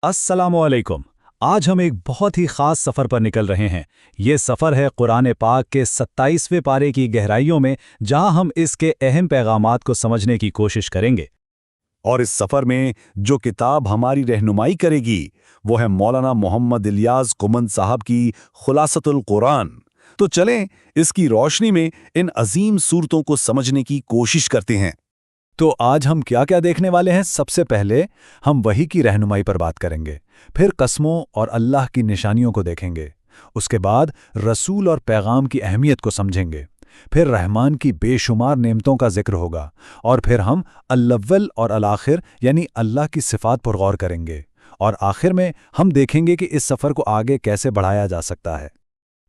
अस्सलाम वालेकुम। आज हम एक बहुत ही खास सफ़र पर निकल रहे हैं। ये सफ़र है कुरान पाक के 27वें पारे की गहराइयों में, जहां हम इसके अहम पैगामात को समझने की कोशिश करेंगे। और इस सफ़र में जो किताब हमारी रहनुमाई करेगी वो है मौलाना मोहम्मद इलियास कुमन साहब की खुलासतुल कुरान। तो चलें इसकी रोशनी में इन अजीम सूरतों को समझने की कोशिश करते हैं। तो आज हम क्या क्या देखने वाले हैं? सबसे पहले हम वही की रहनुमाई पर बात करेंगे, फिर कस्मों और अल्लाह की निशानियों को देखेंगे, उसके बाद रसूल और पैगाम की अहमियत को समझेंगे, फिर रहमान की बेशुमार नेमतों का जिक्र होगा, और फिर हम अल-अव्वल और अल-आखिर यानी अल्लाह की सिफ़ात पर गौर करेंगे, और आखिर में हम देखेंगे कि इस सफ़र को आगे कैसे बढ़ाया जा सकता है।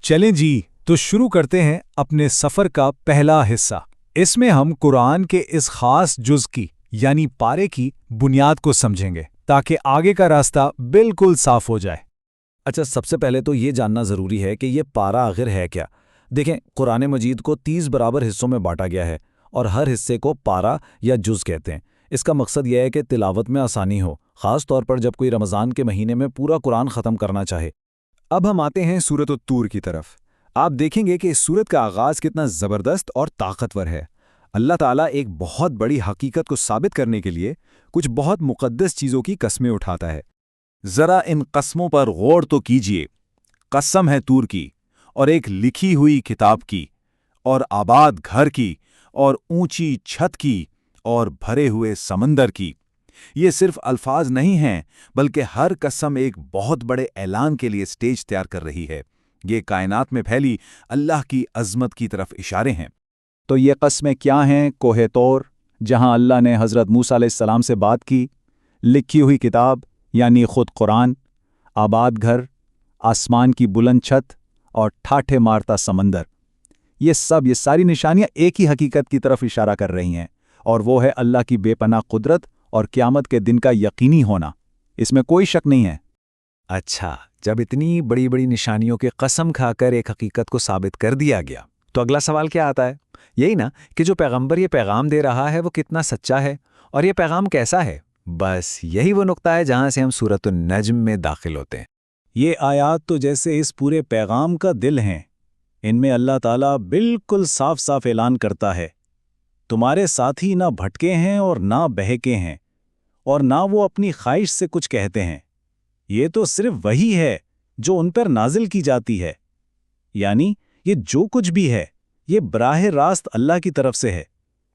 चलें जी, तो शुरू करते हैं अपने सफ़र का पहला हिस्सा। इसमें हम कुरान के इस खास जुज़ की यानी पारे की बुनियाद को समझेंगे, ताकि आगे का रास्ता बिल्कुल साफ हो जाए। अच्छा, सबसे पहले तो ये जानना ज़रूरी है कि ये पारा आखिर है क्या। देखें, कुरान मजीद को 30 बराबर हिस्सों में बांटा गया है और हर हिस्से को पारा या जुज़ कहते हैं। इसका मकसद यह है कि तिलावत में आसानी हो, ख़ास तौर पर जब कोई रमज़ान के महीने में पूरा कुरान ख़त्म करना चाहे। अब हम आते हैं सूरत तूर की तरफ। आप देखेंगे कि इस सूरत का आगाज़ कितना ज़बरदस्त और ताकतवर है। अल्लाह ताला एक बहुत बड़ी हकीकत को साबित करने के लिए कुछ बहुत मुक़द्दस चीज़ों की कस्में उठाता है। ज़रा इन कस्मों पर गौर तो कीजिए। कसम है तूर की, और एक लिखी हुई किताब की, और आबाद घर की, और ऊंची छत की, और भरे हुए समंदर की। ये सिर्फ अल्फाज नहीं हैं, बल्कि हर कसम एक बहुत बड़े ऐलान के लिए स्टेज तैयार कर रही है। ये कायनात में फैली अल्लाह की अज़मत की तरफ इशारे हैं। तो ये कस्में क्या हैं? कोहे तौर, जहां अल्लाह ने हज़रत मूसा अलैहिस्सलाम से बात की, लिखी हुई किताब यानी ख़ुद कुरान, आबाद घर, आसमान की बुलंद छत और ठाठे मारता समंदर। ये सारी निशानियां एक ही हकीकत की तरफ इशारा कर रही हैं, और वो है अल्लाह की बेपनाह कुदरत और क़यामत के दिन का यकीनी होना। इसमें कोई शक नहीं है। अच्छा, जब इतनी बड़ी बड़ी निशानियों की कसम खाकर एक हकीकत को साबित कर दिया गया, तो अगला सवाल क्या आता है? यही ना कि जो पैगंबर ये पैगाम दे रहा है वो कितना सच्चा है, और ये पैगाम कैसा है। बस यही वो नुक्ता है जहां से हम सूरतुन नज्म में दाखिल होते हैं। ये आयात तो जैसे इस पूरे पैगाम का दिल हैं। इनमें अल्लाह ताला बिल्कुल साफ साफ ऐलान करता है, तुम्हारे साथी ना भटके हैं और ना बहके हैं, और ना वो अपनी ख्वाहिश से कुछ कहते हैं। ये तो सिर्फ वही है जो उन पर नाजिल की जाती है, यानी ये जो कुछ भी है ये बराह रास्त अल्लाह की तरफ से है।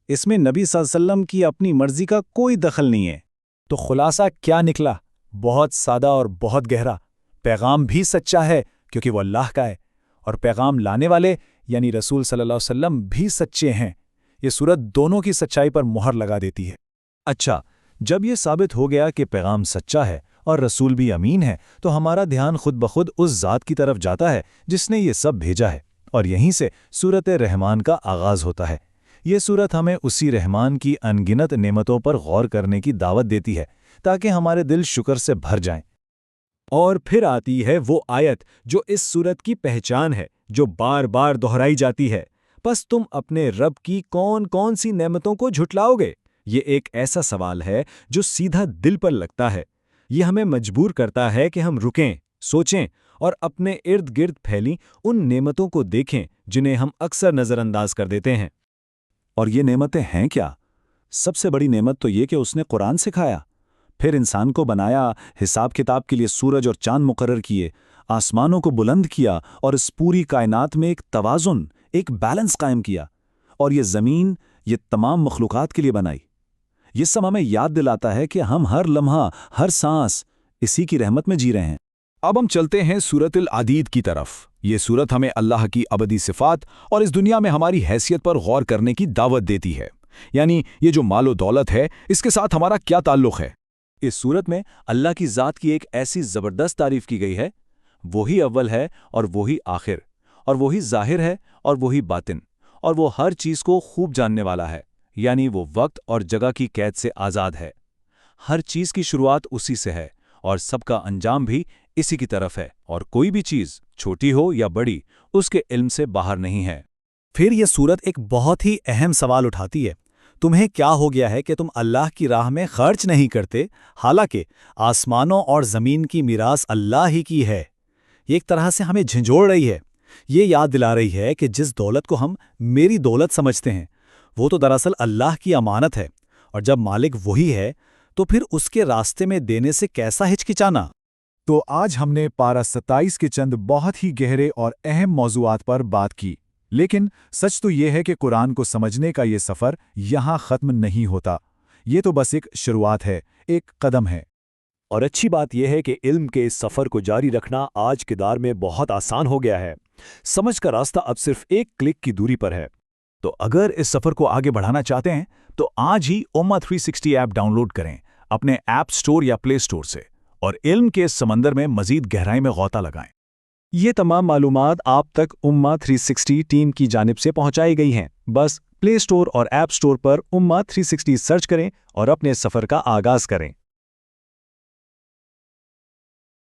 इसमें नबी सल्लल्लाहु अलैहि वसल्लम की अपनी मर्जी का कोई दखल नहीं है। तो खुलासा क्या निकला? बहुत सादा और बहुत गहरा। पैगाम भी सच्चा है क्योंकि वो अल्लाह का है, और पैगाम लाने वाले यानी रसूल सल्लल्लाहु अलैहि वसल्लम भी सच्चे हैं। ये सूरत दोनों की सच्चाई पर मुहर लगा देती है। अच्छा, जब ये साबित हो गया कि पैगाम सच्चा है और रसूल भी अमीन है, तो हमारा ध्यान खुद ब खुद उस ज़ात की तरफ जाता है जिसने ये सब भेजा है, और यहीं से सूरत रहमान का आगाज़ होता है। ये सूरत हमें उसी रहमान की अनगिनत नेमतों पर गौर करने की दावत देती है, ताकि हमारे दिल शुक्र से भर जाएं। और फिर आती है वो आयत जो इस सूरत की पहचान है, जो बार बार दोहराई जाती है, बस तुम अपने रब की कौन कौन सी नेमतों को झुटलाओगे। ये एक ऐसा सवाल है जो सीधा दिल पर लगता है। ये हमें मजबूर करता है कि हम रुकें, सोचें और अपने इर्द गिर्द फैली उन नेमतों को देखें जिन्हें हम अक्सर नज़रअंदाज कर देते हैं। और ये नेमतें हैं क्या? सबसे बड़ी नेमत तो ये कि उसने कुरान सिखाया, फिर इंसान को बनाया, हिसाब किताब के लिए सूरज और चांद मुकर्रर किए, आसमानों को बुलंद किया, और इस पूरी कायनात में एक तवाज़ुन, एक बैलेंस कायम किया, और ये ज़मीन ये तमाम मखलूक़ात के लिए बनाई। ये सब हमें याद दिलाता है कि हम हर लम्हा, हर सांस इसी की रहमत में जी रहे हैं। अब हम चलते हैं सूरतुल अदीद की तरफ। ये सूरत हमें अल्लाह की अबदी सिफ़ात और इस दुनिया में हमारी हैसियत पर गौर करने की दावत देती है। यानी ये जो मालो दौलत है, इसके साथ हमारा क्या ताल्लुक़ है। इस सूरत में अल्लाह की ज़ात की एक ऐसी ज़बरदस्त तारीफ़ की गई है। वही अव्वल है और वही आखिर, और वही ज़ाहिर है और वही बातिन, और वो हर चीज़ को खूब जानने वाला है, यानी वो वक्त और जगह की कैद से आज़ाद है। हर चीज़ की शुरुआत उसी से है और सबका अंजाम भी इसी की तरफ है, और कोई भी चीज़ छोटी हो या बड़ी उसके इल्म से बाहर नहीं है। फिर यह सूरत एक बहुत ही अहम सवाल उठाती है। تمہیں کیا ہو گیا ہے کہ تم اللہ کی راہ میں خرچ نہیں کرتے، حالانکہ آسمانوں اور زمین کی میراث اللہ ہی کی ہے۔ یہ ایک طرح سے ہمیں جھنجھوڑ رہی ہے، یہ یاد دلا رہی ہے کہ جس دولت کو ہم میری دولت سمجھتے ہیں وہ تو دراصل اللہ کی امانت ہے، اور جب مالک وہی ہے تو پھر اس کے راستے میں دینے سے کیسا ہچکچانا۔ تو آج ہم نے پارہ 27 کے چند بہت ہی گہرے اور اہم موضوعات پر بات کی، لیکن سچ تو یہ ہے کہ قرآن کو سمجھنے کا یہ سفر یہاں ختم نہیں ہوتا۔ یہ تو بس ایک شروعات ہے، ایک قدم ہے۔ اور اچھی بات یہ ہے کہ علم کے اس سفر کو جاری رکھنا آج کے دور میں بہت آسان ہو گیا ہے۔ سمجھ کا راستہ اب صرف ایک کلک کی دوری پر ہے۔ تو اگر اس سفر کو آگے بڑھانا چاہتے ہیں تو آج ہی امہ 360 ایپ ڈاؤن لوڈ کریں اپنے ایپ سٹور یا پلے سٹور سے، اور علم کے اس سمندر میں مزید گہرائی میں غوطہ لگائیں۔ یہ تمام معلومات آپ تک امہ 360 ٹیم کی جانب سے پہنچائی گئی ہیں۔ بس پلے سٹور اور ایپ سٹور پر امہ 360 سرچ کریں اور اپنے سفر کا آغاز کریں۔